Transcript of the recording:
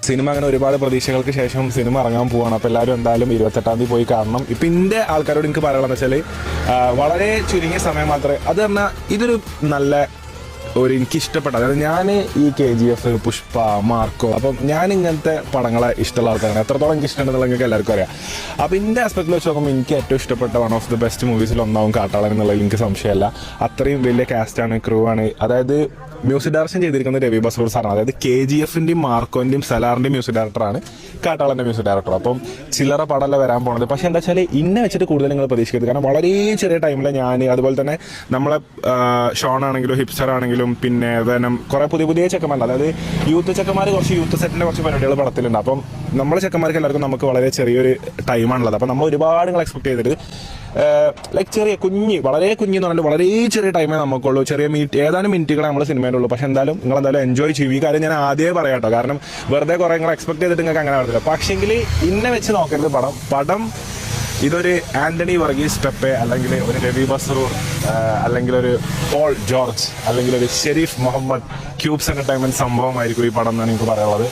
Cinema അങ്ങനെ ഒരുപാട് പ്രതീക്ഷകൾക്ക് ശേഷം സിനിമ ഇറങ്ങാൻ പോവാണ്. അപ്പോൾ എല്ലാവരും എന്തായാലും 28-ാം തീയതി പോയി കാണണം. ഇപ്പം എൻ്റെ ആൾക്കാരോട് എനിക്ക് പറയാനുള്ളത് വെച്ചാൽ വളരെ ചുരുങ്ങിയ സമയം മാത്രമേ അത് പറഞ്ഞാൽ ഇതൊരു നല്ല എനിക്ക് ഇഷ്ടപ്പെട്ട, അതായത് ഞാൻ ഈ KGF, പുഷ്പ, മാർക്കോ, അപ്പം ഞാൻ ഇങ്ങനത്തെ പടങ്ങളെ ഇഷ്ടമുള്ള ആൾക്കാരാണ്. എത്രത്തോളം എനിക്ക് ഇഷ്ടമുണ്ടെന്നുള്ള നിങ്ങൾക്ക് എല്ലാവർക്കും അറിയാം. അപ്പോൾ എൻ്റെ ആസ്പെക്റ്റിൽ വെച്ച് നോക്കുമ്പോൾ എനിക്ക് ഏറ്റവും ഇഷ്ടപ്പെട്ട വൺ ഓഫ് ദി ബെസ്റ്റ് മൂവീസിൽ ഒന്നാവും കാട്ടാളൻ എന്നുള്ളത് എനിക്ക് സംശയമല്ല. അത്രയും വലിയ കാസ്റ്റാണ്, ക്രൂ ആണ്. അതായത് മ്യൂസിക് ഡയറക്ഷൻ ചെയ്തിരിക്കുന്നത് രവി ബസൂർ സാറാണ്. അതായത് KGF-ന്റെയും മാർക്കോന്റെയും സലാറിന്റെയും മ്യൂസിക് ഡയറക്ടറാണ് കാട്ടാളന്റെ മ്യൂസിക് ഡയറക്ടർ. അപ്പം ചില്ലറ പടമല്ല വരാൻ പോണത്. പക്ഷെ എന്താ വെച്ചാൽ ഇന്നെ വെച്ചിട്ട് കൂടുതൽ നിങ്ങൾ പ്രതീക്ഷിക്കരുത്. കാരണം വളരെ ചെറിയ ടൈമിൽ ഞാൻ, അതുപോലെ തന്നെ നമ്മളെ ഷോൺ ആണെങ്കിലും ഹിപ്സ്റ്റർ ആണെങ്കിലും പിന്നെ വേനം കുറെ പുതിയ ചെക്കന്മാരുണ്ട്. അതായത് യൂത്ത് ചെക്കന്മാർ കുറച്ച് യൂത്ത് സെറ്റിന്റെ കുറച്ച് പരിപാടികൾ പടത്തിലുണ്ട്. അപ്പം നമ്മളെ ചെക്കന്മാർക്ക് എല്ലാവർക്കും നമുക്ക് വളരെ ചെറിയൊരു ടൈമാണുള്ളത്. അപ്പം നമ്മൾ ഒരുപാട് നിങ്ങൾ എക്സ്പെക്ട് ചെയ്തിട്ട് ലൈക്ക് ചെറിയ വളരെ കുഞ്ഞെന്ന് പറഞ്ഞാൽ വളരെ ചെറിയ ടൈമേ നമുക്കുള്ളൂ. ഏതാനും മിനിറ്റുകളെ നമ്മൾ സിനിമയിലുള്ളൂ. പക്ഷെ എന്തായാലും നിങ്ങൾ എന്തായാലും എൻജോയ് ചെയ്യും. ഈ കാര്യം ഞാൻ ആദ്യമേ പറയാം കേട്ടോ. കാരണം വെറുതെ കുറെ നിങ്ങൾ എക്സ്പെക്ട് ചെയ്തിട്ട് നിങ്ങൾക്ക് അങ്ങനെ നടത്തില്ല. പക്ഷെങ്കിൽ ഇന്നെ വെച്ച് നോക്കരുത്. പടം ഇതൊരു ആന്റണി വർഗീസ് പെപ്പെ, അല്ലെങ്കിൽ ഒരു രവി ബസൂർ, അല്ലെങ്കിൽ ഒരു പോൾ ജോർജ്, അല്ലെങ്കിൽ ഒരു ഷെരീഫ് മുഹമ്മദ് ക്യൂബ്സ് എന്റർടൈൻമെന്റ് സംഭവമായിരിക്കും ഈ പടം എന്നാണ് എനിക്ക് പറയാനുള്ളത്.